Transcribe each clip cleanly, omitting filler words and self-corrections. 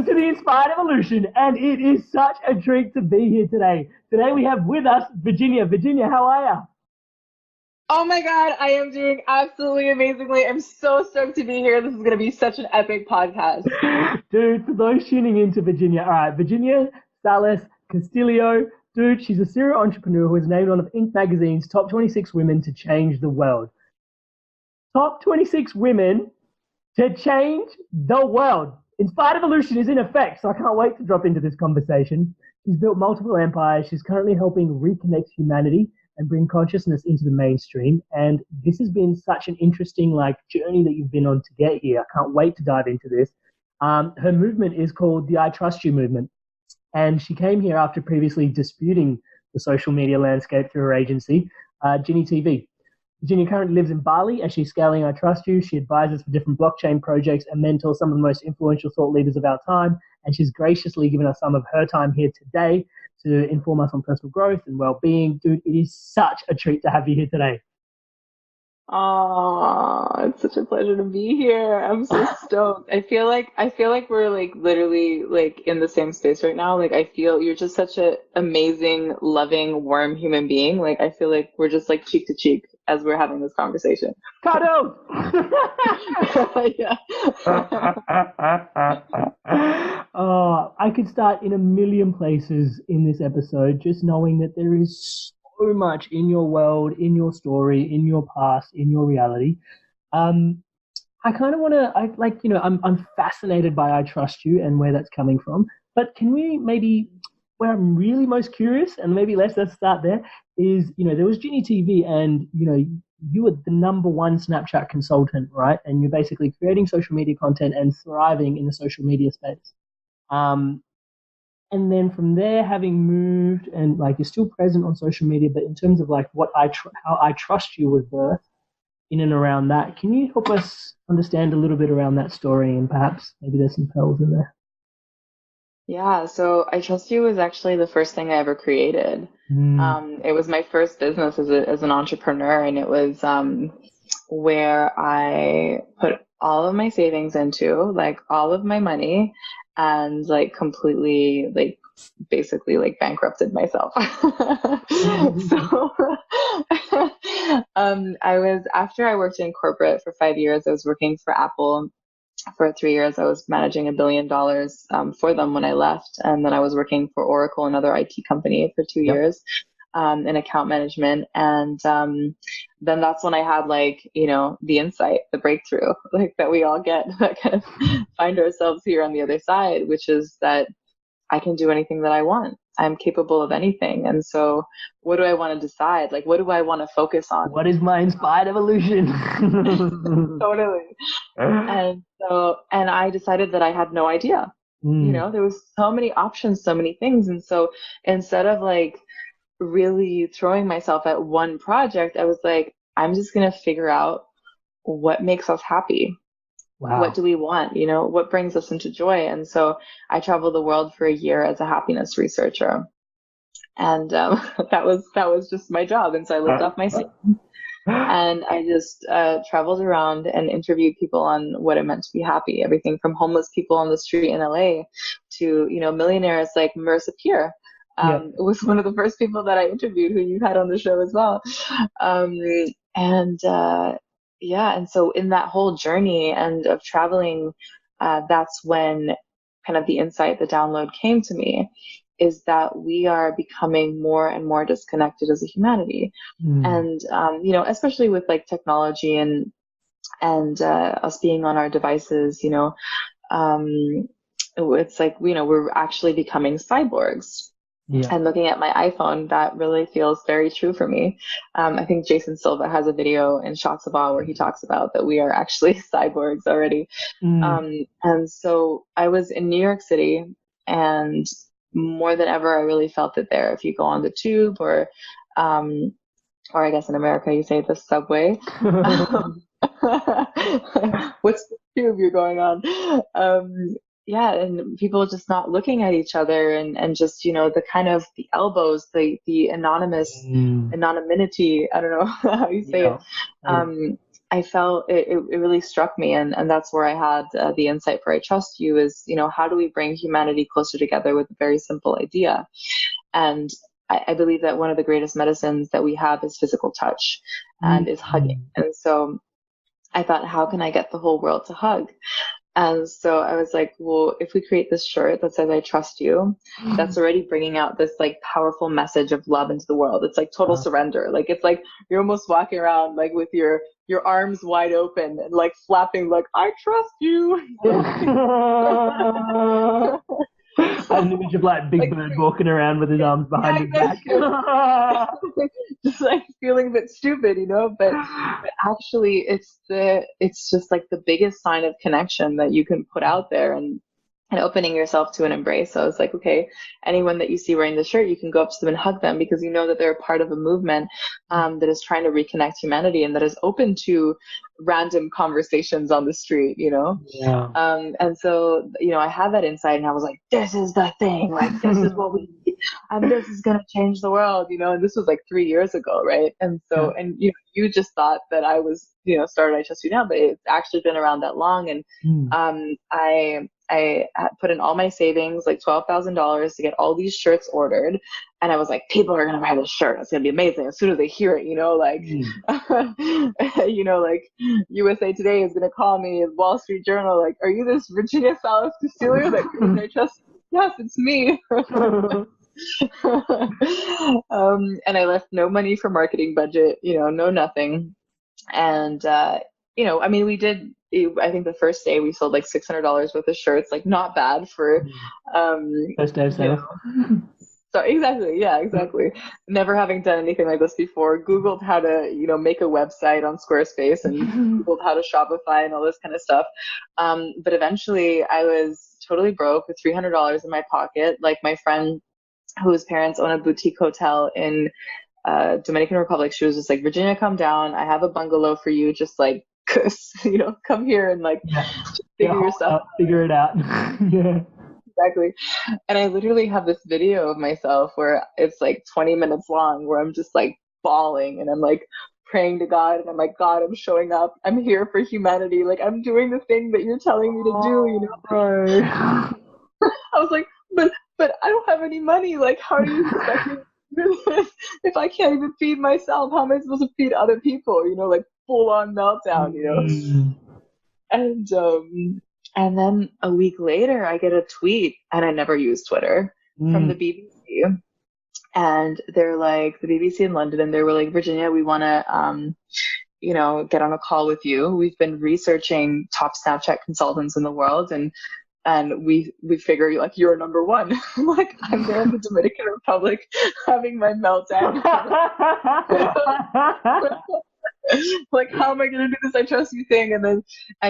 Welcome to the Inspired Evolution, and it is such a treat to be here today. Today we have with us Virginia. Virginia, how are you? Oh my God, I am doing absolutely amazingly. I'm so stoked to be here. This is going to be such an epic podcast. Dude, for those tuning into Virginia, all right, Virginia Salas Kastilio, dude, she's a serial entrepreneur who is named one of Inc. magazine's top 26 women to change the world. Top 26 women to change the world. Inspired Evolution is in effect, so I can't wait to drop into this conversation. She's built multiple empires. She's currently helping reconnect humanity and bring consciousness into the mainstream. And this has been such an interesting journey that you've been on to get here. I can't wait to dive into this. Her movement is called the I Trust You movement. And she came here after previously disputing the social media landscape through her agency, Ginny TV. Virginia currently lives in Bali as she's scaling I Trust You. She advises for different blockchain projects and mentors some of the most influential thought leaders of our time. And she's graciously given us some of her time here today to inform us on personal growth and well-being. Dude, it is such a treat to have you here today. Oh, it's such a pleasure to be here. I'm so stoked. I feel like we're literally in the same space right now. I feel you're just such an amazing, loving, warm human being. I feel like we're just cheek to cheek as we're having this conversation. Cuddle! Yeah. Oh, I could start in a million places in this episode, just knowing that there is so much in your world, in your story, in your past, in your reality. I kind of want to, I'm fascinated by I Trust You and where that's coming from. But can we maybe, where I'm really most curious, and maybe let's start there, is, there was Ginny TV and, you were the #1 Snapchat consultant, right? And you're basically creating social media content and thriving in the social media space. And then from there, having moved and you're still present on social media, but in terms of how I Trust You was birthed in and around that, can you help us understand a little bit around that story, and perhaps maybe there's some pearls in there? Yeah, so I Trust You was actually the first thing I ever created. It was my first business as an entrepreneur, and it was where I put all of my savings into, all of my money, and completely basically bankrupted myself. So after I worked in corporate for 5 years, I was working for Apple. For 3 years, I was managing $1 billion for them when I left. And then I was working for Oracle, another IT company, for 2 years in account management. And then that's when I had the insight, the breakthrough, that we all get, that kind of find ourselves here on the other side, which is that I can do anything that I want. I'm capable of anything. And so what do I want to decide? What do I want to focus on? What is my inspired evolution? Totally. And I decided that I had no idea. There was so many options, so many things. And so instead of really throwing myself at one project, I was I'm just going to figure out what makes us happy. Wow. What do we want? What brings us into joy? And so I traveled the world for a year as a happiness researcher. And that was just my job. And so I lived off my savings. And I just traveled around and interviewed people on what it meant to be happy. Everything from homeless people on the street in LA to, millionaires like Marissa Peer. It was one of the first people that I interviewed, who you had on the show as well. And so in that whole journey and of traveling, that's when kind of the insight, the download came to me, is that we are becoming more and more disconnected as a humanity. And, especially with technology and us being on our devices, it's we're actually becoming cyborgs. Yeah. And looking at my iPhone, that really feels very true for me. I think Jason Silva has a video in Shots of Awe where he talks about that we are actually cyborgs already. And so I was in New York City, and more than ever, I really felt it there. If you go on the tube or I guess in America you say the subway. What's the tube you're going on? And people just not looking at each other and just, the kind of the elbows, the anonymity, I don't know how you say it. I felt it really struck me. And that's where I had the insight for I Trust You is, how do we bring humanity closer together with a very simple idea? And I believe that one of the greatest medicines that we have is physical touch and is hugging. And so I thought, how can I get the whole world to hug? And so I was like, well, if we create this shirt that says, I trust you, that's already bringing out this like powerful message of love into the world. It's like total surrender. Like, it's like you're almost walking around like with your arms wide open and like flapping, like, I trust you. I had an image of like Big Bird walking around with his arms behind his back. Just like feeling a bit stupid, but actually it's just like the biggest sign of connection that you can put out there, and opening yourself to an embrace. So I was like, okay, anyone that you see wearing the shirt, you can go up to them and hug them, because you know that they're a part of a movement that is trying to reconnect humanity and that is open to random conversations on the street, Yeah. And so, I had that insight, and I was like, this is the thing, like, this is what we need, and this is going to change the world, and this was like 3 years ago, right? And so, and you just thought that I was, started I Trust You now, but it's actually been around that long. And I had put in all my savings, like $12,000, to get all these shirts ordered. And I was like, people are going to buy this shirt. It's going to be amazing. As soon as they hear it, like, like USA Today is going to call me, Wall Street Journal, like, are you this Virginia Salas Kastilio that I trust? Yes, it's me. And I left no money for marketing budget, no nothing. And, we did, I think the first day we sold like $600 worth of shirts, like not bad for, first day of sales. So exactly. Yeah, exactly. Never having done anything like this before, Googled how to, make a website on Squarespace, and Googled how to Shopify and all this kind of stuff. But eventually I was totally broke with $300 in my pocket. Like, my friend whose parents own a boutique hotel in Dominican Republic, she was just like, Virginia, come down. I have a bungalow for you. Just like, come here and like figure your stuff out. Figure it out. Yeah. Exactly. And I literally have this video of myself where it's like 20 minutes long, where I'm just like bawling, and I'm like praying to God, and I'm like, God, I'm showing up. I'm here for humanity. Like, I'm doing the thing that you're telling me to do, Right. I was like, but I don't have any money. Like, how are you expecting this? If I can't even feed myself, how am I supposed to feed other people? Like, full on meltdown, And then a week later, I get a tweet, and I never use Twitter, from the BBC. And they're like, the BBC in London, and they were like, Virginia, we want to, get on a call with you. We've been researching top Snapchat consultants in the world, and we figure like you're number one. Like, I'm there in the Dominican Republic having my meltdown. Like, how am I going to do this I Trust You thing? And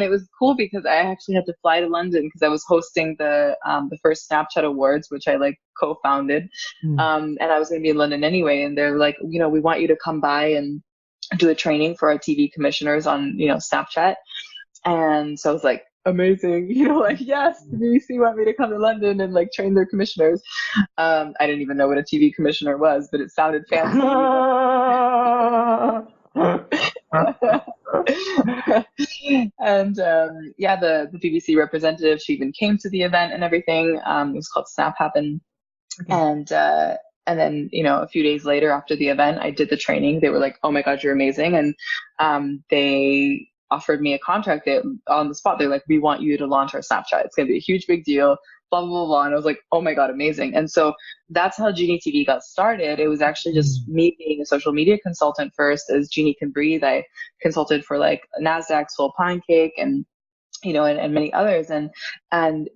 it was cool because I actually had to fly to London because I was hosting the first Snapchat Awards, which I like co-founded. And I was going to be in London anyway. And they're like, we want you to come by and do a training for our TV commissioners on, Snapchat. And so I was like, amazing, like, yes, the BBC want me to come to London and like train their commissioners. I didn't even know what a TV commissioner was, but it sounded fancy. And the BBC representative, she even came to the event and everything. It was called Snap Happen. Okay. And then, a few days later after the event, I did the training. They were like, oh my God, you're amazing. And they offered me a contract on the spot. They're like, we want you to launch our Snapchat. It's going to be a huge, big deal, blah, blah, blah, blah. And I was like, oh my God, amazing. And so that's how Genie TV got started. It was actually just me being a social media consultant first. As Genie Can Breathe, I consulted for like NASDAQ, Soul Pancake, and and many others. And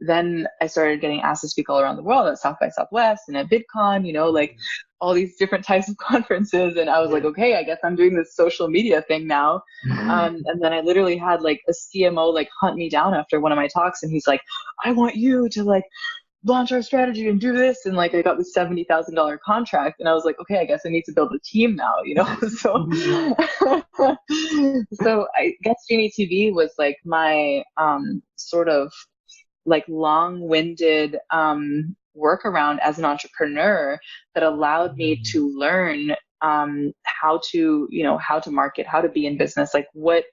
then I started getting asked to speak all around the world at South by Southwest and at VidCon, like all these different types of conferences. And I was like, okay, I guess I'm doing this social media thing now. And then I literally had like a CMO like hunt me down after one of my talks. And he's like, I want you to like launch our strategy and do this. And like, I got this $70,000 contract, and I was like, okay, I guess I need to build a team now, so, so I guess Genie TV was like my, sort of like long-winded, workaround as an entrepreneur that allowed me to learn how to, how to market, how to be in business, like what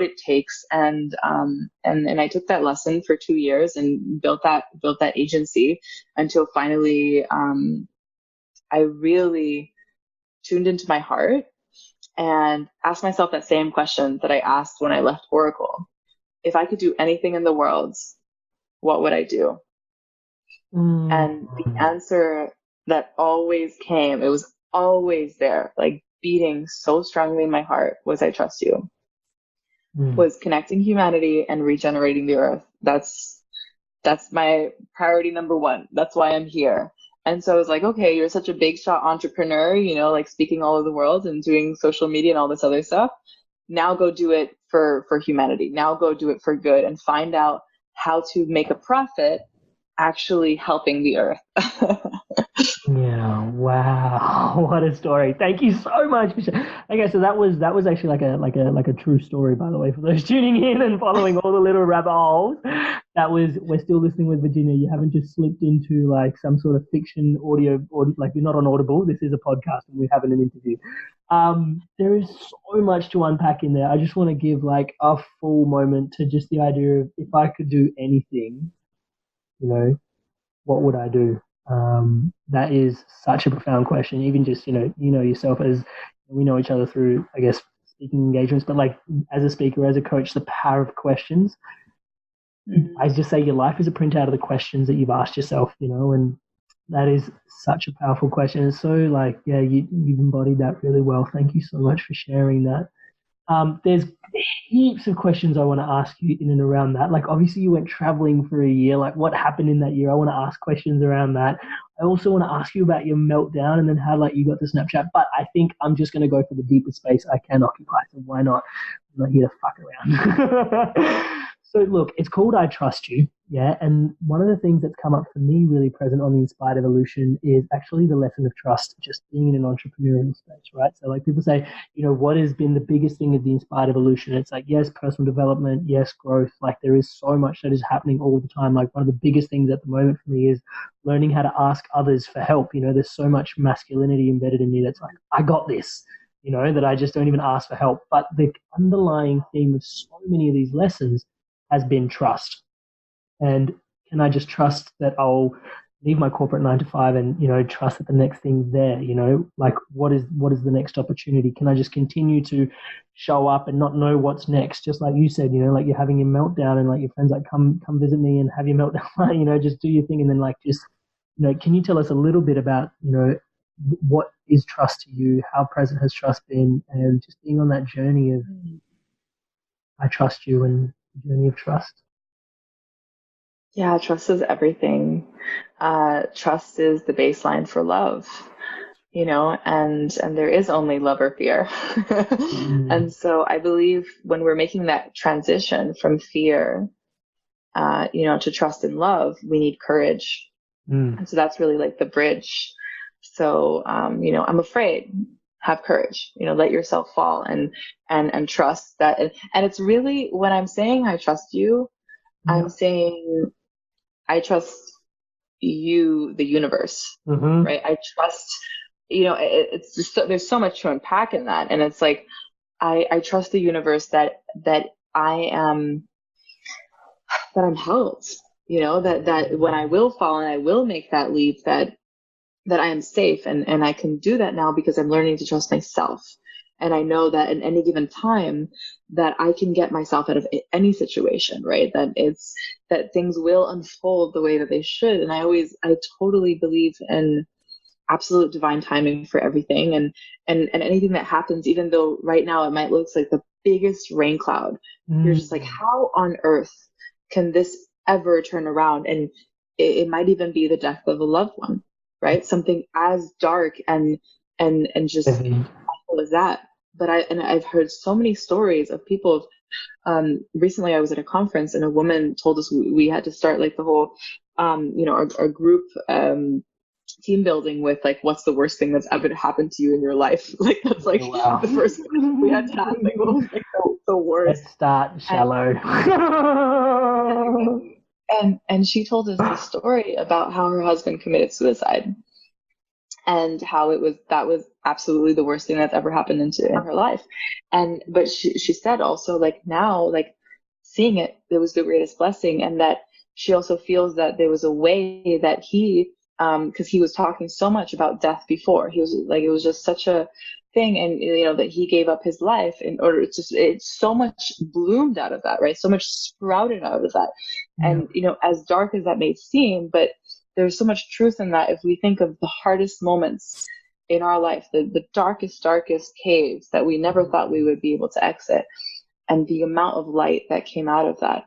it takes. And I took that lesson for 2 years and built that agency until finally, I really tuned into my heart and asked myself that same question that I asked when I left Oracle. If I could do anything in the world, what would I do? And the answer that always came, it was always there, like beating so strongly in my heart, was I trust you. Was connecting humanity and regenerating the earth. That's my priority number one. That's why I'm here. And so I was like, okay, you're such a big shot entrepreneur, like speaking all over the world and doing social media and all this other stuff. Now go do it for humanity. Now go do it for good and find out how to make a profit actually helping the earth. Yeah, wow, what a story! Thank you so much. Okay, so that was actually like a true story, by the way, for those tuning in and following all the little rabbit holes. We're still listening with Virginia. You haven't just slipped into like some sort of fiction audio, or like you're not on Audible. This is a podcast and we're having an interview. There is so much to unpack in there. I just want to give like a full moment to just the idea of, if I could do anything, what would I do? That is such a profound question. Even just, yourself, as we know each other through, I guess, speaking engagements, but like as a speaker, as a coach, the power of questions. I just say your life is a printout of the questions that you've asked yourself, and that is such a powerful question. And so you've embodied that really well. Thank you so much for sharing that. There's heaps of questions I want to ask you in and around that. Like, obviously you went traveling for a year. Like, what happened in that year? I want to ask questions around that. I also want to ask you about your meltdown and then how you got the Snapchat. But I think I'm just going to go for the deeper space I can occupy. So why not? I'm not here to fuck around. So look, it's called I Trust You, yeah? And one of the things that's come up for me really present on the Inspired Evolution is actually the lesson of trust, just being in an entrepreneurial space, right? So like people say, what has been the biggest thing of the Inspired Evolution? It's like, yes, personal development, yes, growth. Like there is so much that is happening all the time. Like one of the biggest things at the moment for me is learning how to ask others for help. There's so much masculinity embedded in me that's like, I got this, that I just don't even ask for help. But the underlying theme of so many of these lessons has been trust. And can I just trust that I'll leave my corporate 9 to 5 and, trust that the next thing's there, like what is the next opportunity? Can I just continue to show up and not know what's next? Just like you said, like you're having your meltdown and like your friends like, come visit me and have your meltdown, just do your thing. And then like, just, can you tell us a little bit about, what is trust to you? How present has trust been? And just being on that journey of, I trust you, and journey of trust. Yeah, trust is everything. Trust is the baseline for love, and there is only love or fear. And so I believe when we're making that transition from fear, to trust and love, we need courage. And so that's really like the bridge. So, I'm afraid. Have courage, let yourself fall and trust that. And it's really, when I'm saying I trust you, I'm saying I trust you, the universe, right? I trust, it's just there's so much to unpack in that. And it's like, I trust the universe that I'm held, that when I will fall and I will make that leap, that I am safe, and I can do that now because I'm learning to trust myself. And I know that in any given time that I can get myself out of any situation, right? That things will unfold the way that they should. And I totally believe in absolute divine timing for everything. And anything that happens, even though right now it might look like the biggest rain cloud, you're just like, how on earth can this ever turn around? And it might even be the death of a loved one. Right? Something as dark and just awful as that. But I've heard so many stories of people. Recently I was at a conference and a woman told us we had to start like the whole, our group, team building with like, what's the worst thing that's ever happened to you in your life? Like that's like the first one we had to ask, like, what was like the worst? Let's start shallow. And she told us the story about how her husband committed suicide, and how that was absolutely the worst thing that's ever happened in her life. But she said also, like, now, like, seeing it was the greatest blessing. And that she also feels that there was a way that he, because he was talking so much about death before. He was like, it was just such a thing, and that he gave up his life in order to. It's so much bloomed out of that, right? So much sprouted out of that, and as dark as that may seem, but there's so much truth in that. If we think of the hardest moments in our life, the darkest caves that we never thought we would be able to exit, and the amount of light that came out of that.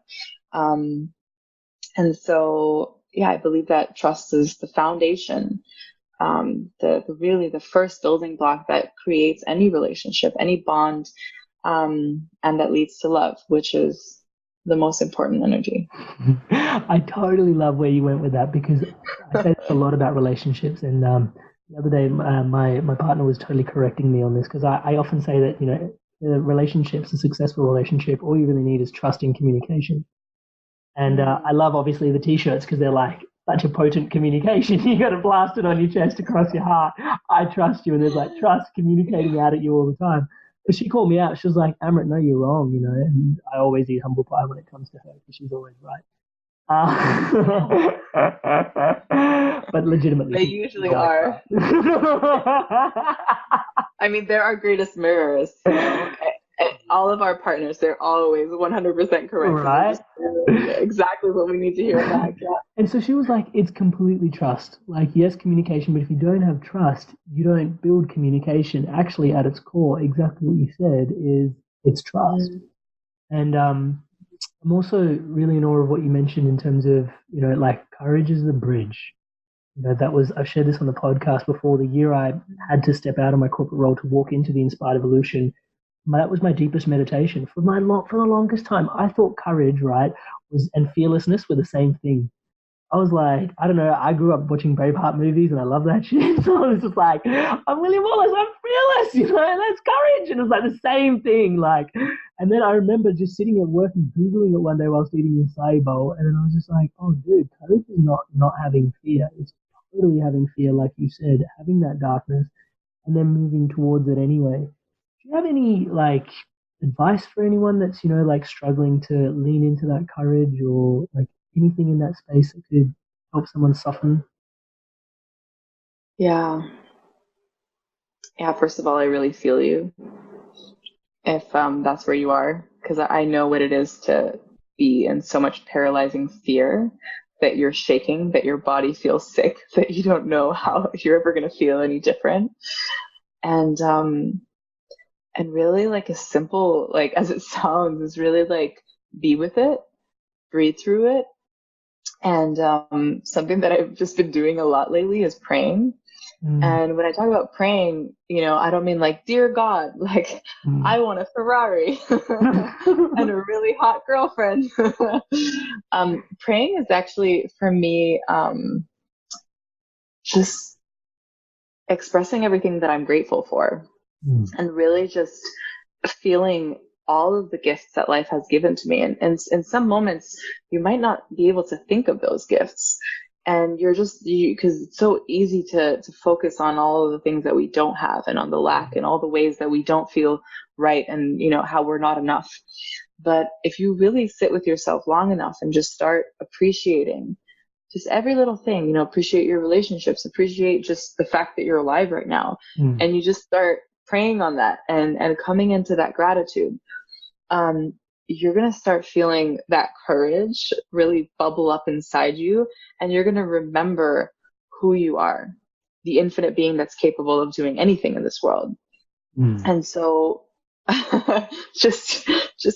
And so, I believe that trust is the foundation, the first building block that creates any relationship, any bond, and that leads to love, which is the most important energy. I totally love where you went with that, because I say a lot about relationships, and the other day my partner was totally correcting me on this, because I often say that relationships, a successful relationship, all you really need is trust and communication. And I love, obviously, the t-shirts, because they're like such a potent communication. You got to blast it on your chest across your heart. I trust you. And there's like trust communicating out at you all the time. But she called me out. She was like, Amrit, no, you're wrong, and I always eat humble pie when it comes to her, because she's always right. But legitimately, they usually are. I mean, they're our greatest mirrors. All of our partners, they're always 100% correct. Right? Exactly what we need to hear back. Yeah. And so she was like, it's completely trust. Like, yes, communication, but if you don't have trust, you don't build communication. Actually, at its core, exactly what you said, is it's trust. And I'm also really in awe of what you mentioned in terms of, like, courage is the bridge. I've shared this on the podcast before. The year I had to step out of my corporate role to walk into the Inspired Evolution, that was my deepest meditation. For the longest time, I thought courage, right, and fearlessness were the same thing. I was like, I don't know, I grew up watching Braveheart movies, and I love that shit. So I was just like, I'm William Wallace, I'm fearless, that's courage. And it was like the same thing, like. And then I remember just sitting at work and Googling it one day whilst eating an acai bowl, and then I was just like, oh, dude, courage is not having fear. It's totally having fear, like you said, having that darkness, and then moving towards it anyway. Do you have any, like, advice for anyone that's, like, struggling to lean into that courage, or like anything in that space that could help someone soften? Yeah. First of all, I really feel you if that's where you are, because I know what it is to be in so much paralyzing fear that you're shaking, that your body feels sick, that you don't know how you're ever going to feel any different. And really, like, as simple, like, as it sounds, is really like, be with it, breathe through it. And something that I've just been doing a lot lately is praying. And when I talk about praying, I don't mean like, dear God, like, I want a Ferrari and a really hot girlfriend. Praying is actually, for me, just expressing everything that I'm grateful for. And really just feeling all of the gifts that life has given to me. And in some moments, you might not be able to think of those gifts. And because it's so easy to focus on all of the things that we don't have, and on the lack, and all the ways that we don't feel right, and how we're not enough. But if you really sit with yourself long enough and just start appreciating just every little thing, appreciate your relationships, appreciate just the fact that you're alive right now, and you just start praying on that and coming into that gratitude, you're going to start feeling that courage really bubble up inside you, and you're going to remember who you are, the infinite being that's capable of doing anything in this world. And so just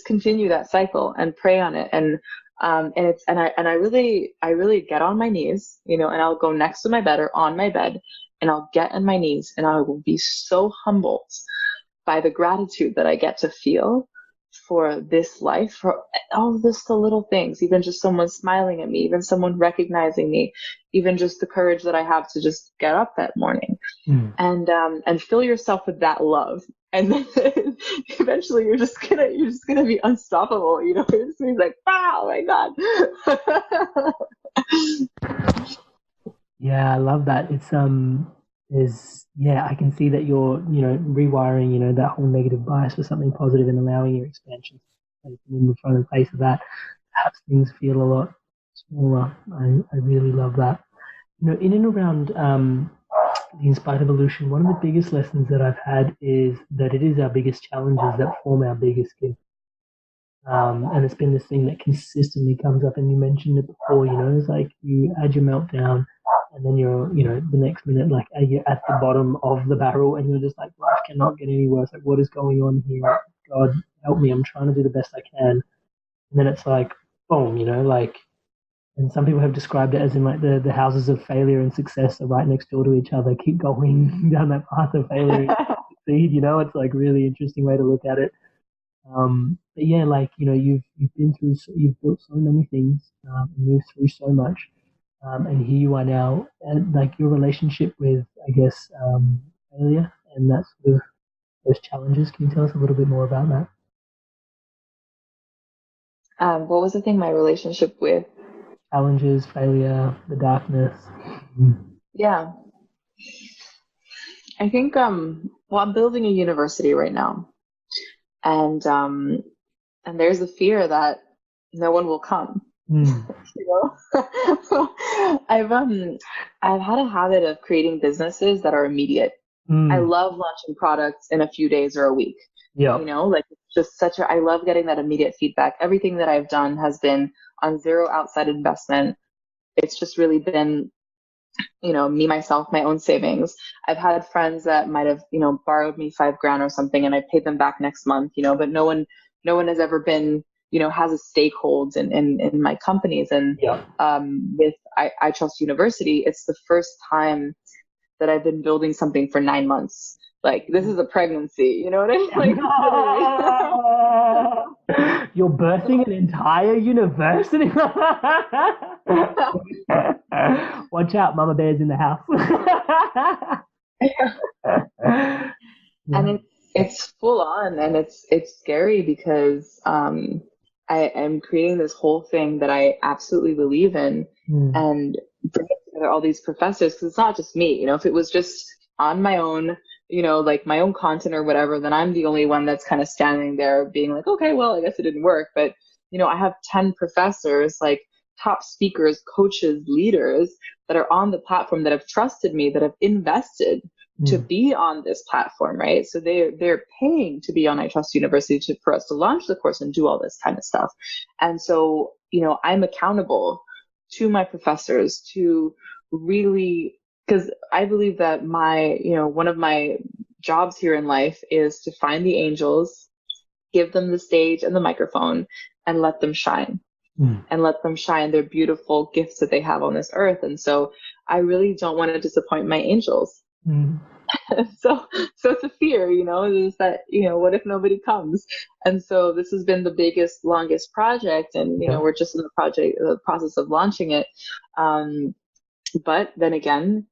continue that cycle and pray on it. And I really get on my knees, and I'll go next to my bed or on my bed, and I'll get on my knees, and I will be so humbled by the gratitude that I get to feel for this life, for all this, the little things, even just someone smiling at me, even someone recognizing me, even just the courage that I have to just get up that morning, and fill yourself with that love. And then eventually you're just gonna be unstoppable. You're just gonna be like, wow, oh my God. Yeah, I love that. It's I can see that you're, rewiring, that whole negative bias for something positive and allowing your expansion in the front and face of that. Perhaps things feel a lot smaller. I really love that. In and around the Inspired Evolution, one of the biggest lessons that I've had is that it is our biggest challenges that form our biggest gifts. And it's been this thing that consistently comes up, and you mentioned it before, it's like you add your meltdown and then you're, the next minute, like you're at the bottom of the barrel and you're just like, life cannot get any worse. Like, what is going on here? God, help me. I'm trying to do the best I can. And then it's like, boom, and some people have described it as in like the houses of failure and success are right next door to each other. Keep going down that path of failure and succeed, it's like really interesting way to look at it. But yeah, you've been through, you've built so many things, moved through so much, and here you are now, and like your relationship with, I guess, failure and that sort of those challenges. Can you tell us a little bit more about that? What was the thing? My relationship with challenges, failure, the darkness. Yeah, I think well, I'm building a university right now, and there's a fear that no one will come. I've had a habit of creating businesses that are immediate. I love launching products in a few days or a week. Yeah. Like it's just I love getting that immediate feedback. Everything that I've done has been on zero outside investment. It's just really been, me, myself, my own savings. I've had friends that might have, borrowed me $5,000 or something and I paid them back next month, but no one has ever been, has a stakehold in my companies. And with I Trust University, it's the first time that I've been building something for 9 months. Like, this is a pregnancy, you know what I mean? Like, you're birthing an entire university? Watch out, Mama Bear's in the house. And it's full on, and it's scary because I am creating this whole thing that I absolutely believe in, and bringing together all these professors, because it's not just me. If it was just on my own, like my own content or whatever, then I'm the only one that's kind of standing there being like, okay, well, I guess it didn't work. But I have 10 professors, like top speakers, coaches, leaders that are on the platform that have trusted me, that have invested to be on this platform, right? So they're paying to be on I Trust University for us to launch the course and do all this kind of stuff. And so, I'm accountable to my professors to really, because I believe that one of my jobs here in life is to find the angels, give them the stage and the microphone, and let them shine. And let them shine their beautiful gifts that they have on this earth. And so I really don't want to disappoint my angels. So it's a fear, is that, what if nobody comes? And so this has been the biggest, longest project, and we're just in the process of launching it. But then again,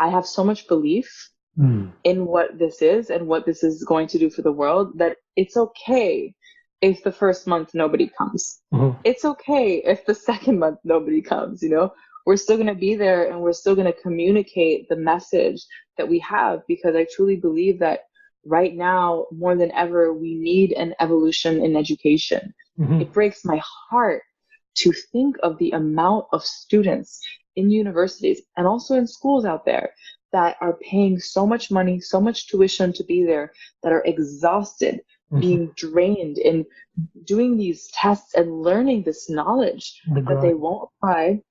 I have so much belief in what this is and what this is going to do for the world that it's okay if the first month nobody comes. It's okay if the second month nobody comes. We're still going to be there, and we're still going to communicate the message that we have, because I truly believe that right now, more than ever, we need an evolution in education. It breaks my heart to think of the amount of students in universities and also in schools out there that are paying so much money, so much tuition to be there, that are exhausted, being drained in doing these tests and learning this knowledge that they won't apply.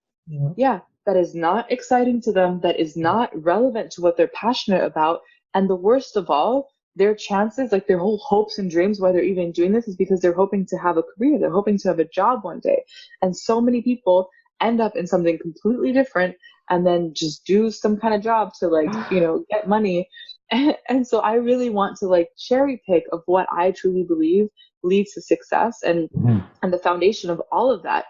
That is not exciting to them, that is not relevant to what they're passionate about. And the worst of all, their chances, like their whole hopes and dreams, why they're even doing this, is because they're hoping to have a career, they're hoping to have a job one day. And so many people end up in something completely different and then just do some kind of job to get money. And so I really want to cherry pick of what I truly believe leads to success, and the foundation of all of that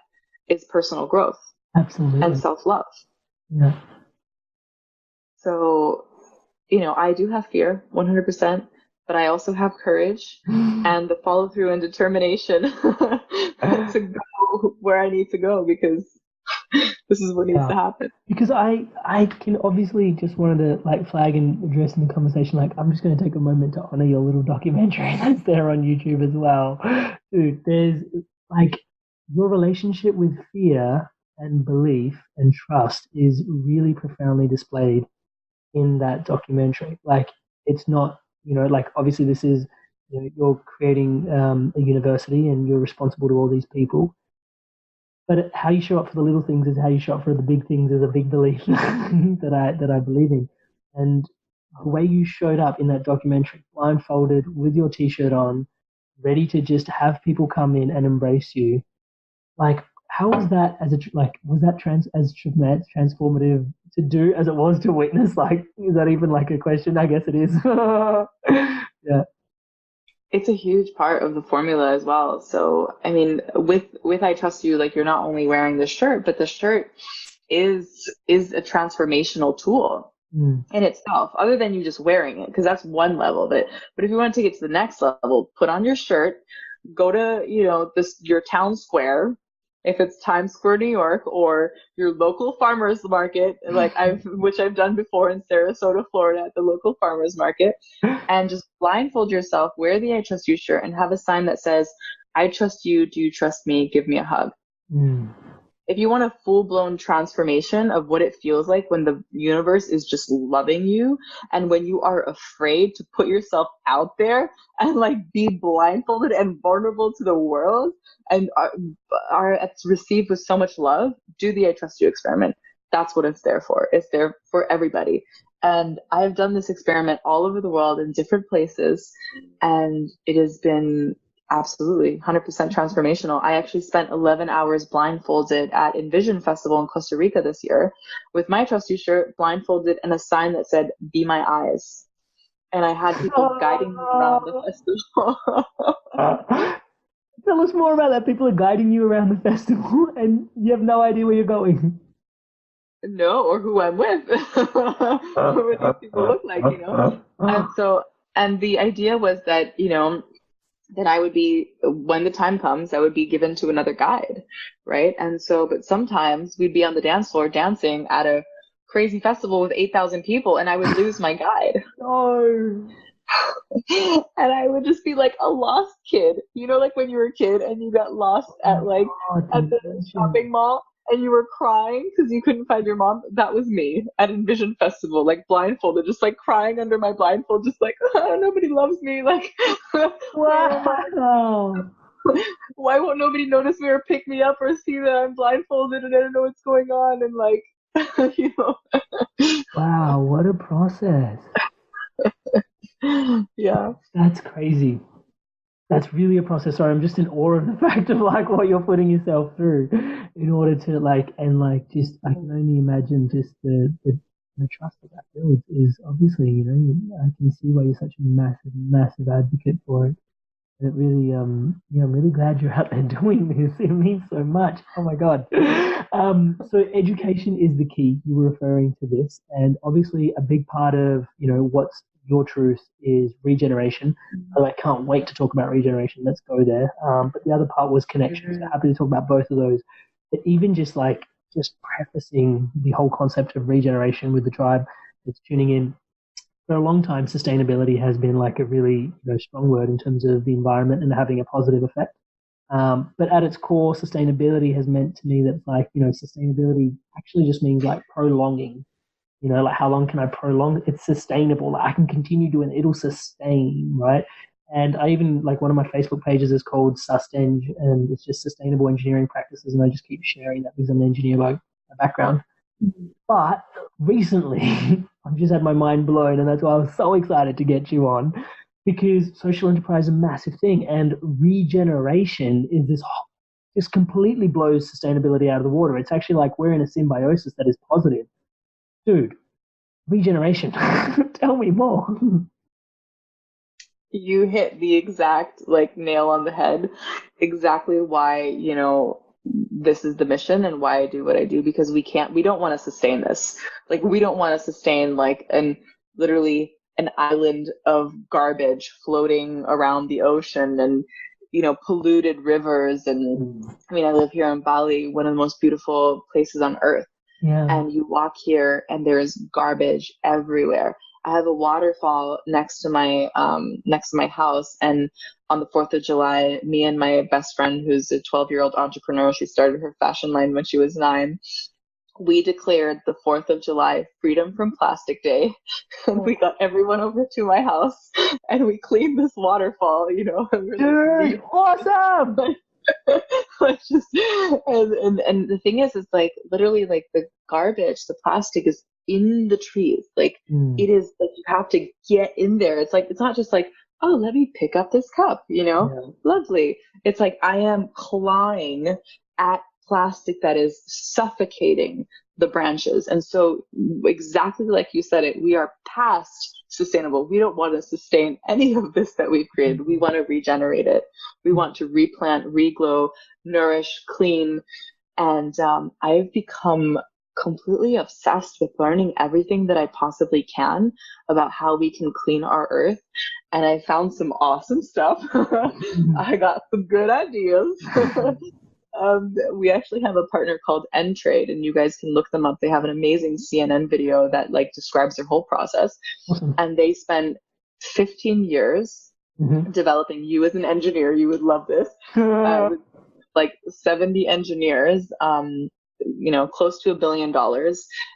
is personal growth. Absolutely. And self-love. Yeah. So, I do have fear, 100%, but I also have courage and the follow through and determination to go where I need to go, because This is what needs to happen. Because I can obviously just wanted to like flag and address in the conversation, like I'm just going to take a moment to honor your little documentary that's there on YouTube as well. Dude, there's like your relationship with fear and belief and trust is really profoundly displayed in that documentary. Like it's not, like obviously this is, you're creating a university and you're responsible to all these people. But how you show up for the little things is how you show up for the big things is a big belief that I believe in. And the way you showed up in that documentary, blindfolded with your t-shirt on, ready to just have people come in and embrace you, like how was that was that as transformative to do as it was to witness? Like, is that even like a question? I guess it is. Yeah. It's a huge part of the formula as well. So, I mean, with I Trust You, like you're not only wearing the shirt, but the shirt is a transformational tool in itself, other than you just wearing it, because that's one level of it. But if you want to take it to the next level, put on your shirt, go to, your town square, if it's Times Square, New York, or your local farmers market, which I've done before in Sarasota, Florida, at the local farmers market, and just blindfold yourself, wear the I Trust You shirt, and have a sign that says, "I trust you. Do you trust me? Give me a hug." If you want a full-blown transformation of what it feels like when the universe is just loving you, and when you are afraid to put yourself out there and like be blindfolded and vulnerable to the world, and are received with so much love, do the I Trust You experiment. That's what it's there for. It's there for everybody. And I've done this experiment all over the world in different places, and it has been absolutely 100% transformational. I actually spent 11 hours blindfolded at Envision Festival in Costa Rica this year with my Trust You shirt, blindfolded, and a sign that said, "Be my eyes." And I had people guiding me around the festival. Tell us more about that. People are guiding you around the festival and you have no idea where you're going. No, or who I'm with, or what these people look like, and the idea was that, that I would be, when the time comes, I would be given to another guide, right? And so, but sometimes we'd be on the dance floor dancing at a crazy festival with 8,000 people, and I would lose my guide. No. And I would just be like a lost kid, like when you were a kid and you got lost at the shopping mall and you were crying because you couldn't find your mom. That was me at Envision Festival, like blindfolded, just like crying under my blindfold, just like, oh, nobody loves me. Like, wow. Why won't nobody notice me or pick me up or see that I'm blindfolded and I don't know what's going on? And like, Wow, what a process. Yeah. That's crazy. That's really a process. Sorry, I'm just in awe of the fact of like what you're putting yourself through in order to just I can only imagine just the trust that builds is obviously, I can see why you're such a massive advocate for it. And it really, I'm really glad you're out there doing this. It means so much. Oh my God. So education is the key. You were referring to this, and obviously a big part of, what's your truth is regeneration. And I can't wait to talk about regeneration. Let's go there. But the other part was connection. So happy to talk about both of those. But even just prefacing the whole concept of regeneration with the tribe that's tuning in, for a long time, sustainability has been like a really strong word in terms of the environment and having a positive effect. But at its core, sustainability has meant to me that sustainability actually just means like prolonging. Like how long can I prolong? It's sustainable. Like I can continue doing it. It'll sustain, right? And I even like one of my Facebook pages is called Susteng, and it's just sustainable engineering practices. And I just keep sharing that because I'm an engineer by background. But recently, I've just had my mind blown, and that's why I was so excited to get you on, because social enterprise is a massive thing, and regeneration is this just completely blows sustainability out of the water. It's actually like we're in a symbiosis that is positive. Dude, regeneration. Tell me more. You hit the exact nail on the head. Exactly why, this is the mission and why I do what I do, because we don't want to sustain this. We don't want to sustain literally an island of garbage floating around the ocean and, polluted rivers. And I mean, I live here in Bali, one of the most beautiful places on earth. Yeah. And you walk here and there's garbage everywhere. I have a waterfall next to my house, and on the 4th of July, me and my best friend, who's a 12-year-old entrepreneur, she started her fashion line when she was 9. We declared the 4th of July Freedom from Plastic Day. And we got everyone over to my house and we cleaned this waterfall, and Dude, awesome! And the thing is, it's like literally like the garbage, the plastic is in the trees. Like it is like you have to get in there. It's like, it's not just like, oh, let me pick up this cup, lovely. It's like I am clawing at plastic that is suffocating the branches. And so exactly like you said it, we are past sustainable. We don't want to sustain any of this that we've created. We want to regenerate it. We want to replant, reglow, nourish, clean. And I've become completely obsessed with learning everything that I possibly can about how we can clean our earth. And I found some awesome stuff. I got some good ideas. We actually have a partner called Entrade, and you guys can look them up. They have an amazing CNN video that like describes their whole process. Awesome. And they spend 15 years developing. You as an engineer, you would love this. With like 70 engineers, close to $1 billion,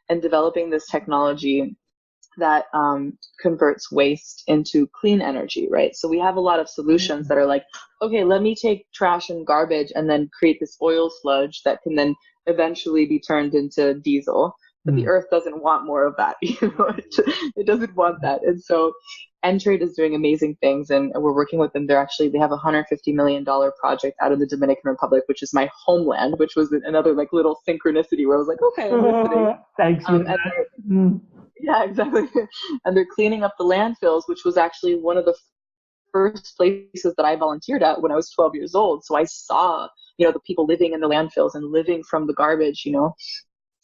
and developing this technology that converts waste into clean energy, right? So we have a lot of solutions that are like, okay, let me take trash and garbage and then create this oil sludge that can then eventually be turned into diesel. But the earth doesn't want more of that. It doesn't want that. And so Entrade is doing amazing things, and we're working with them. They have a $150 million project out of the Dominican Republic, which is my homeland, which was another like little synchronicity where I was like, okay, I'm listening. Thanks. Yeah, exactly. And they're cleaning up the landfills, which was actually one of the first places that I volunteered at when I was 12 years old. So I saw, the people living in the landfills and living from the garbage,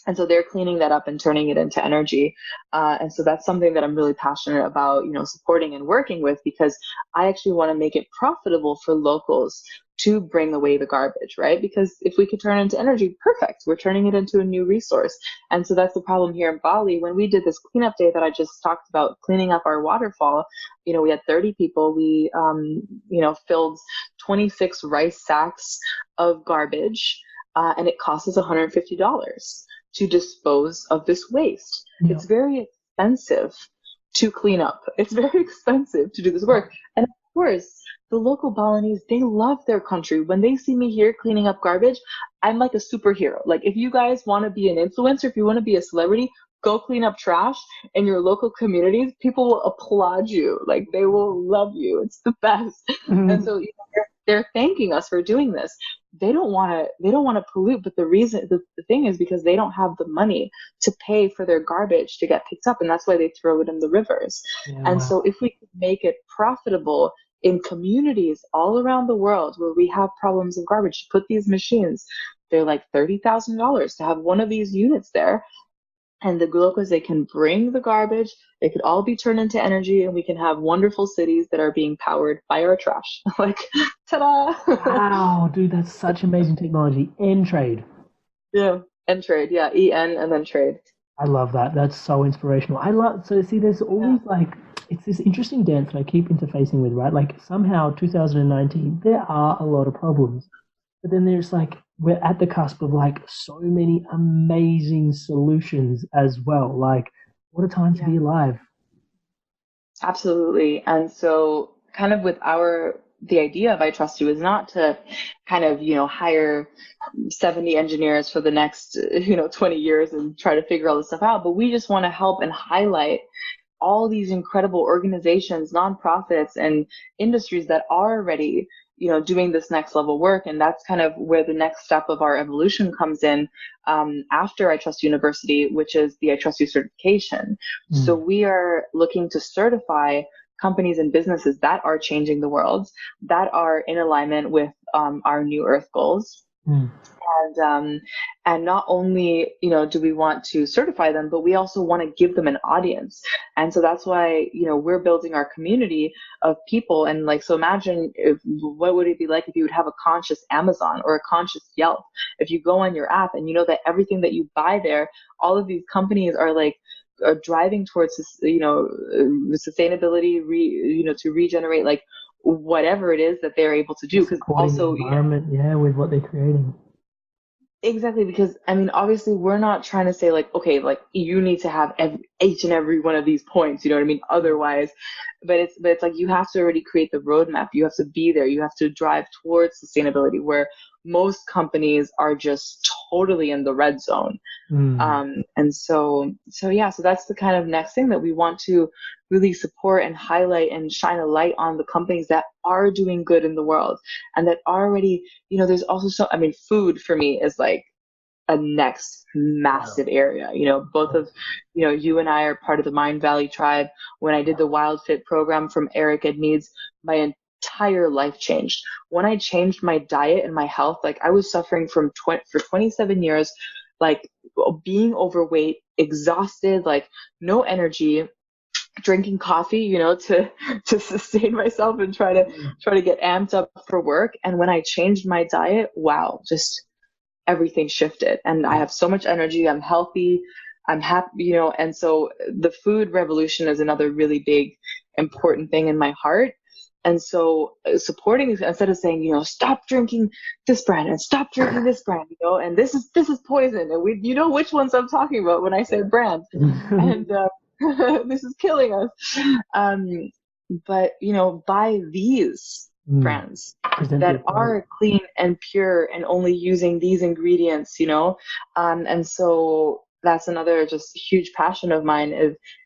And so they're cleaning that up and turning it into energy. And so that's something that I'm really passionate about, supporting and working with, because I actually want to make it profitable for locals to bring away the garbage, right? Because if we could turn it into energy, perfect. We're turning it into a new resource. And so that's the problem here in Bali. When we did this cleanup day that I just talked about, cleaning up our waterfall, we had 30 people. We, filled 26 rice sacks of garbage, and it cost us $150 to dispose of this waste. Yeah. It's very expensive to clean up. It's very expensive to do this work. And of course, the local Balinese, they love their country. When they see me here cleaning up garbage, I'm like a superhero. Like, if you guys want to be an influencer, if you want to be a celebrity, go clean up trash in your local communities. People will applaud you. Like, they will love you. It's the best. And so they're thanking us for doing this. They don't want to pollute, but the thing is because they don't have the money to pay for their garbage to get picked up, and that's why they throw it in the rivers. Yeah, and so if we could make it profitable in communities all around the world where we have problems of garbage, to put these machines, they're like $30,000 to have one of these units there. And the locals, they can bring the garbage, it could all be turned into energy, and we can have wonderful cities that are being powered by our trash. Like, ta-da! Wow, dude, that's such amazing technology. Entrade. Yeah, Entrade, yeah, E-N and then trade. I love that. That's so inspirational. There's all these, like, it's this interesting dance that I keep interfacing with, right? Like, somehow 2019, there are a lot of problems. But then there's like, we're at the cusp of like so many amazing solutions as well. Like, what a time to be alive. Absolutely. And so kind of with the idea of I Trust You is not to kind of, hire 70 engineers for the next, 20 years and try to figure all this stuff out. But we just want to help and highlight all these incredible organizations, nonprofits, and industries that are already doing this next level work. And that's kind of where the next step of our evolution comes in after I Trust University, which is the I Trust You certification. So we are looking to certify companies and businesses that are changing the world, that are in alignment with our New Earth goals. And not only, do we want to certify them, but we also want to give them an audience. And so that's why, we're building our community of people. And like, so imagine what would it be like if you would have a conscious Amazon or a conscious Yelp? If you go on your app and you know that everything that you buy there, all of these companies are driving towards this, sustainability, to regenerate, like whatever it is that they're able to do. Because also, the environment, with what they're creating. Exactly, because I mean, obviously, we're not trying to say like, okay, like you need to have each and every one of these points. You know what I mean? Otherwise, but it's like you have to already create the roadmap. You have to be there. You have to drive towards sustainability, where most companies are just totally in the red zone. And so that's the kind of next thing that we want to really support and highlight and shine a light on the companies that are doing good in the world and that already, there's also food for me is like a next massive area. Both of, you and I are part of the Mind Valley tribe. When I did the Wild Fit program from Eric Edmeades, my entire life changed. When I changed my diet and my health, like I was suffering for 27 years, like being overweight, exhausted, like no energy, drinking coffee, to sustain myself and try to get amped up for work. And when I changed my diet, wow, just everything shifted. And I have so much energy. I'm healthy. I'm happy, and so the food revolution is another really big, important thing in my heart. And so supporting, instead of saying, stop drinking this brand and stop drinking this brand, and this is poison. And we, which ones I'm talking about when I say brand. And this is killing us. But, buy these brands that are clean and pure and only using these ingredients, and so that's another just huge passion of mine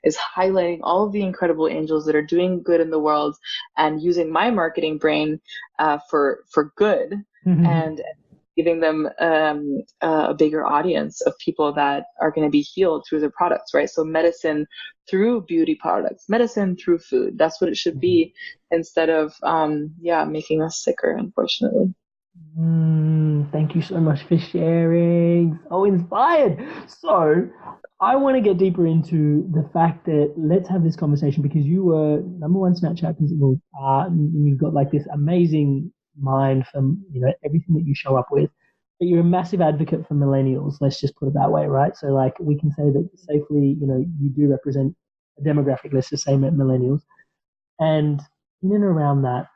is highlighting all of the incredible angels that are doing good in the world and using my marketing brain for good and giving them a bigger audience of people that are going to be healed through their products, right? So medicine through beauty products, medicine through food. That's what it should be instead of, making us sicker, unfortunately. Thank you so much for sharing. So inspired. So I want to get deeper into the fact that let's have this conversation because you were #1 Snapchat principal, and you've got like this amazing mind from everything that you show up with. But you're a massive advocate for millennials. Let's just put it that way, right? So like we can say that safely, you do represent a demographic. Let's just say millennials, and in and around that.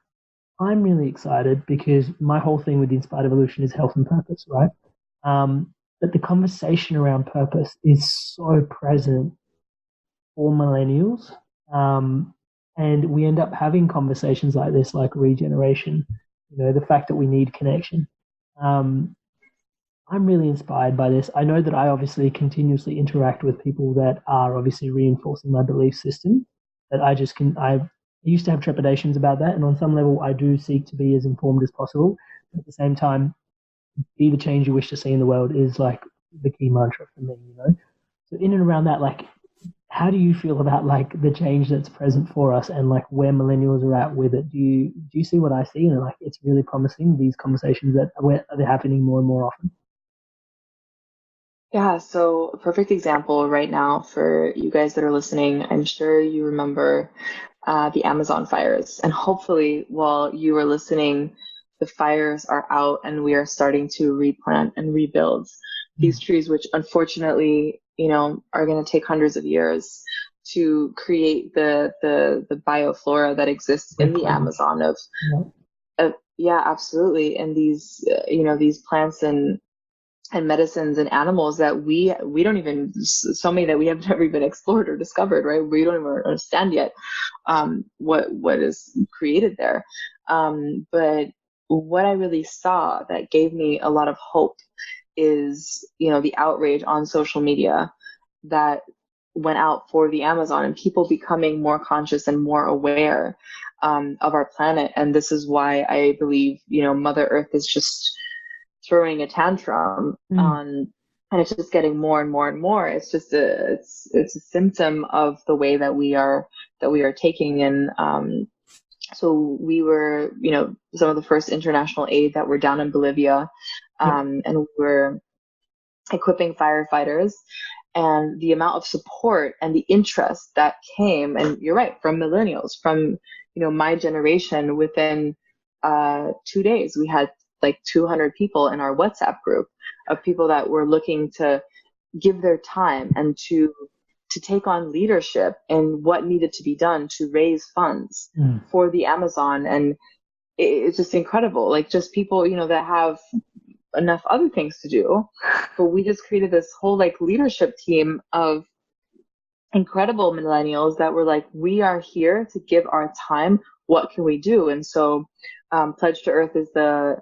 I'm really excited because my whole thing with the Inspired Evolution is health and purpose, right? But the conversation around purpose is so present for millennials. And we end up having conversations like this, like regeneration, the fact that we need connection. I'm really inspired by this. I know that I obviously continuously interact with people that are obviously reinforcing my belief system, that I used to have trepidations about that, and on some level, I do seek to be as informed as possible. But at the same time, be the change you wish to see in the world is like the key mantra for me. So in and around that, like, how do you feel about like the change that's present for us and like where millennials are at with it? Do you see what I see? And like, it's really promising these conversations that they're happening more and more often. Yeah, so a perfect example right now for you guys that are listening. I'm sure you remember the Amazon fires. And hopefully, while you are listening, the fires are out and we are starting to replant and rebuild these trees, which unfortunately, are going to take hundreds of years to create the bioflora that exists in the Amazon yeah, absolutely. And these, these plants and medicines and animals that we don't even, so many that we have never even explored or discovered, right? We don't even understand yet what is created there. But what I really saw that gave me a lot of hope is, the outrage on social media that went out for the Amazon and people becoming more conscious and more aware of our planet. And this is why I believe, Mother Earth is just throwing a tantrum and it's just getting more and more and more. It's just it's a symptom of the way that we are taking in. So we were, some of the first international aid that were down in Bolivia. and we were equipping firefighters, and the amount of support and the interest that came, and you're right, from millennials, from my generation. Within 2 days, we had like 200 people in our WhatsApp group of people that were looking to give their time and to take on leadership in what needed to be done to raise funds for the Amazon. And it's just incredible. Like, just people, that have enough other things to do, but we just created this whole like leadership team of incredible millennials that were like, we are here to give our time. What can we do? And so Pledge to Earth is the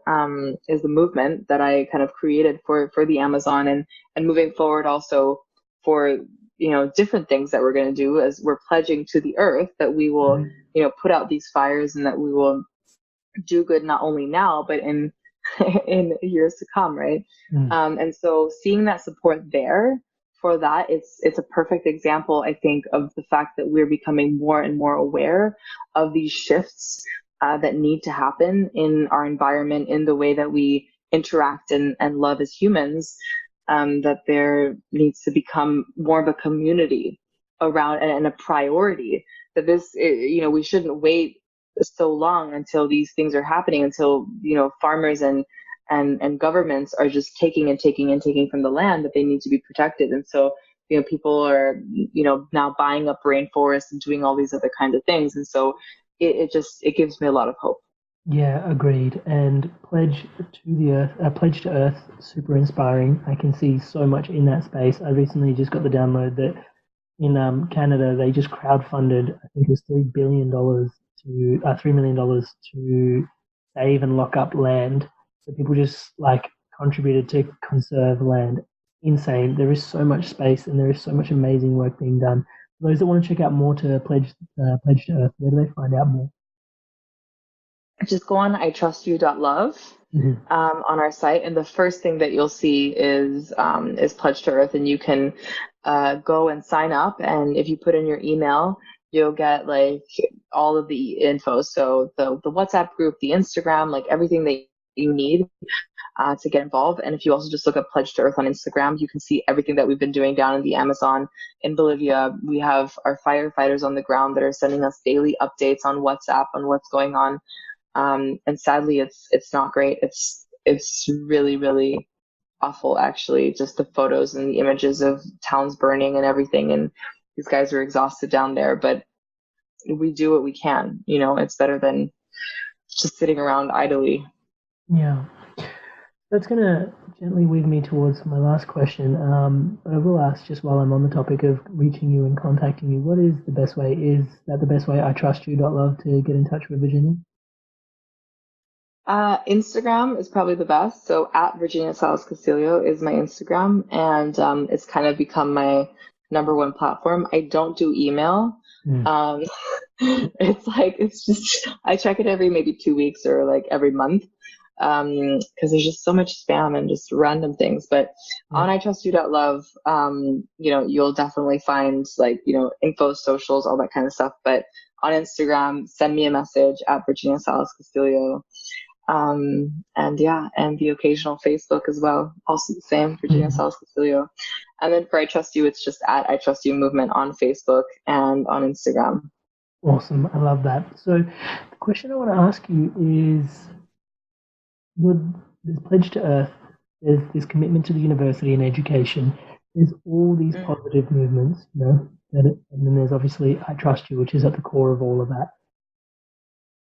movement that I kind of created for the Amazon, and moving forward also for different things that we're going to do, as we're pledging to the earth that we will put out these fires, and that we will do good not only now but in years to come, right? And so seeing that support there for that, it's a perfect example, I think, of the fact that we're becoming more and more aware of these shifts that need to happen in our environment, in the way that we interact and love as humans, that there needs to become more of a community around and a priority, that this, we shouldn't wait so long until these things are happening, until farmers and governments are just taking from the land that they need to be protected. And so people are now buying up rainforests and doing all these other kinds of things. And so it gives me a lot of hope. Yeah, agreed. And Pledge to Earth, super inspiring. I can see so much in that space. I recently just got the download that in Canada they just crowdfunded, I think it was $3 million to save and lock up land. So people just like contributed to conserve land. Insane. There is so much space and there is so much amazing work being done. For those that want to check out more to Pledge to Earth, where do they find out more? Just go on iTrustYou.love on our site, and the first thing that you'll see is Pledge to Earth, and you can go and sign up. And if you put in your email, you'll get like all of the info. So the WhatsApp group, the Instagram, like everything that you need to get involved. And if you also just look up Pledge to Earth on Instagram, you can see everything that we've been doing down in the Amazon. In Bolivia, we have our firefighters on the ground that are sending us daily updates on WhatsApp on what's going on. And sadly, it's not great. It's really, really awful, actually, just the photos and the images of towns burning and everything. And these guys are exhausted down there, but we do what we can. It's better than just sitting around idly. Yeah. That's going to gently weave me towards my last question. But I will ask, just while I'm on the topic of reaching you and contacting you, what is the best way? Is that the best way, iTrustYou.love, to get in touch with Virginia? Instagram is probably the best. So at Virginia Salas Kastilio is my Instagram, and it's kind of become my number one platform. I don't do email. It's just, I check it every maybe 2 weeks or like every month, because there's just so much spam and just random things. But on iTrustYou.love, you'll definitely find like, info, socials, all that kind of stuff. But on Instagram, send me a message at Virginia Salas Kastilio. And the occasional Facebook as well, also the same, Virginia Salas Kastilio. And then for I Trust You, it's just at I Trust You Movement on Facebook and on Instagram. Awesome. I love that. So the question I want to ask you is, there's Pledge to Earth, there's this commitment to the university and education, there's all these positive movements, and then there's obviously I Trust You, which is at the core of all of that.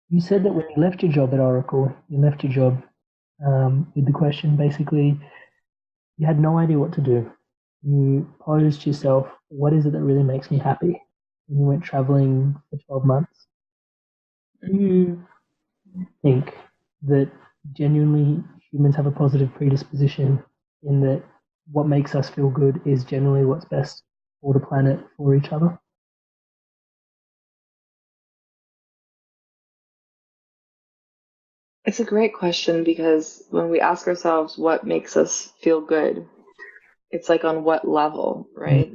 You said that when you left your job at Oracle, you left your job with the question, basically, you had no idea what to do. You posed yourself, what is it that really makes me happy? And you went traveling for 12 months. Do you think that genuinely humans have a positive predisposition in that what makes us feel good is generally what's best for the planet, for each other? It's a great question, because when we ask ourselves what makes us feel good, it's like on what level, right?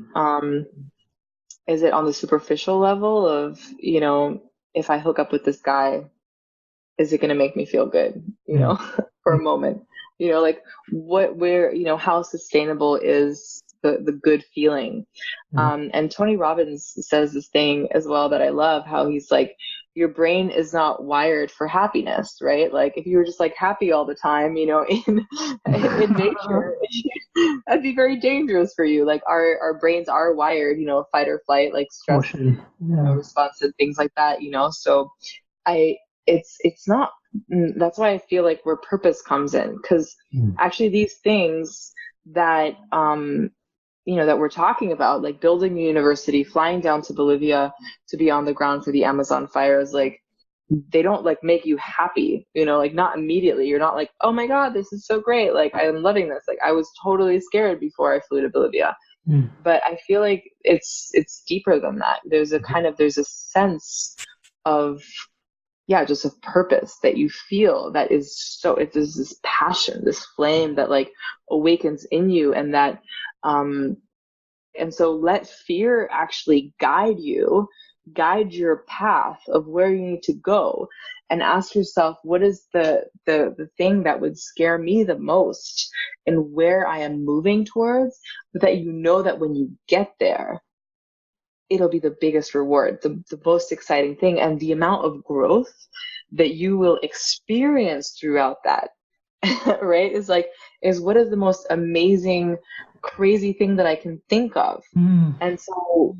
Is it on the superficial level of, if I hook up with this guy, is it going to make me feel good, for a moment? like how sustainable is the good feeling. And Tony Robbins says this thing as well that I love, how he's like, your brain is not wired for happiness, right? Like if you were just like happy all the time, in nature, that'd be very dangerous for you. Like our brains are wired, fight or flight, like stress, response and things like that, So it's not, that's why I feel like where purpose comes in, because actually these things that, that we're talking about, like building a university, flying down to Bolivia to be on the ground for the Amazon fires, like they don't like make you happy, like not immediately. You're not like, oh my God, this is so great. Like I'm loving this. Like I was totally scared before I flew to Bolivia. But I feel like it's deeper than that. There's a sense of, just a purpose that you feel that is so, it is this passion, this flame that like awakens in you, and that, and so let fear actually guide your path of where you need to go, and ask yourself, what is the thing that would scare me the most and where I am moving towards, but that that when you get there, it'll be the biggest reward, the most exciting thing, and the amount of growth that you will experience throughout that, right? Is what is the most amazing, crazy thing that I can think of. And so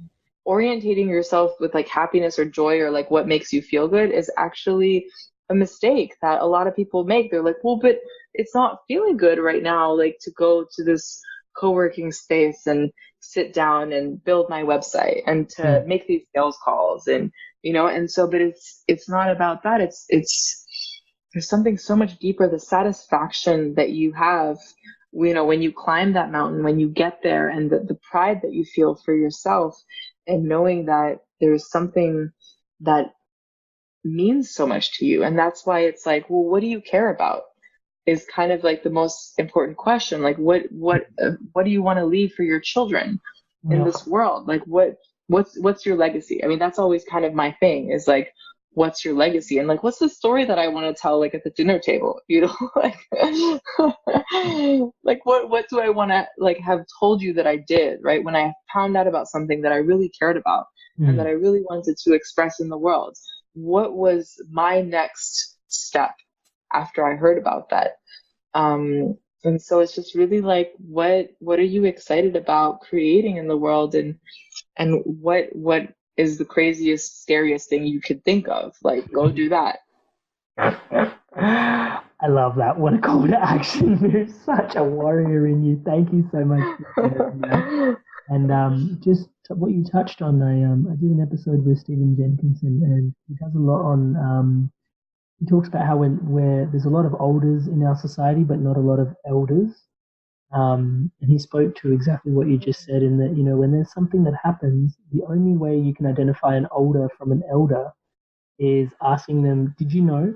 orientating yourself with like happiness or joy or like what makes you feel good is actually a mistake that a lot of people make. They're like, well, but it's not feeling good right now, like to go to this co-working space and sit down and build my website and to make these sales calls, and and so, but it's not about that. It's there's something so much deeper, the satisfaction that you have, when you climb that mountain, when you get there, and the pride that you feel for yourself, and knowing that there's something that means so much to you. And that's why it's like, well, what do you care about is kind of like the most important question. Like what do you want to leave for your children in this world? Like what's your legacy? I mean, that's always kind of my thing, is like, what's your legacy? And like, what's the story that I want to tell, like at the dinner table, like, like what do I want to like have told you that I did, right? When I found out about something that I really cared about and that I really wanted to express in the world, what was my next step after I heard about that? And so it's just really like, what are you excited about creating in the world, and what is the craziest, scariest thing you could think of? Like, go do that. I love that. What a call to action. There's such a warrior in you. Thank you so much for sharing that. And just what you touched on, I did an episode with Stephen Jenkinson, and he does a lot on he talks about how where there's a lot of olders in our society, but not a lot of elders. And he spoke to exactly what you just said, in that, when there's something that happens, the only way you can identify an older from an elder is asking them, did you know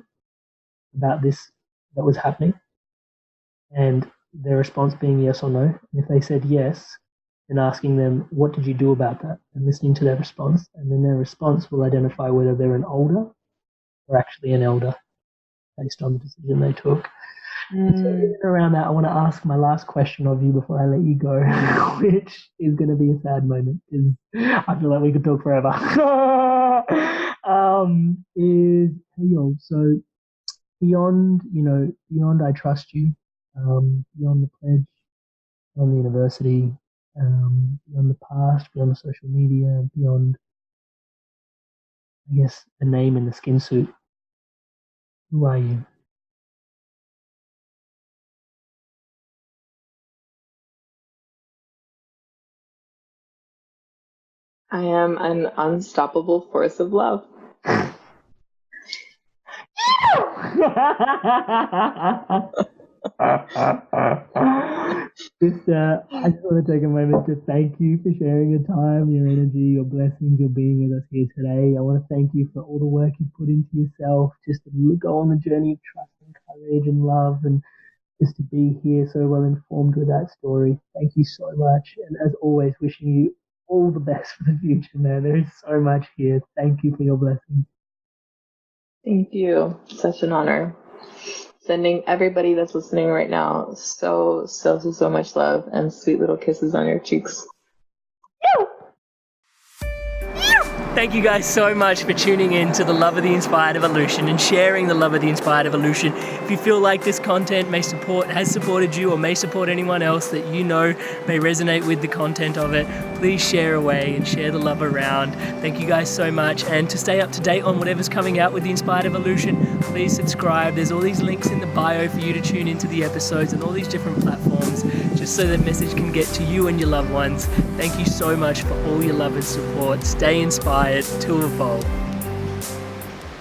about this that was happening? And their response being yes or no. And if they said yes, then asking them, what did you do about that? And listening to their response. And then their response will identify whether they're an older or actually an elder based on the decision they took. So around that, I want to ask my last question of you before I let you go, which is going to be a sad moment because I feel like we could talk forever. So beyond I trust you, beyond the pledge, beyond the university, beyond the past, beyond the social media, beyond, I guess, the name in the skin suit, who are you? I am an unstoppable force of love. I just want to take a moment to thank you for sharing your time, your energy, your blessings, your being with us here today. I want to thank you for all the work you've put into yourself, just to go on the journey of trust and courage and love, and just to be here so well informed with that story. Thank you so much. And as always, wishing you all the best for the future, man. There is so much here. Thank you for your blessings. Thank you. Such an honor. sending everybody that's listening right now so much love and sweet little kisses on your cheeks. Thank you guys so much for tuning in to the Love of the Inspired Evolution and sharing the Love of the Inspired Evolution. If you feel like this content has supported you or may support anyone else that you know may resonate with the content of it, please share away and share the love around. Thank you guys so much. And to stay up to date on whatever's coming out with the Inspired Evolution, please subscribe. There's all these links in the bio for you to tune into the episodes and all these different platforms, just so the message can get to you and your loved ones. Thank you so much for all your love and support. Stay inspired to evolve.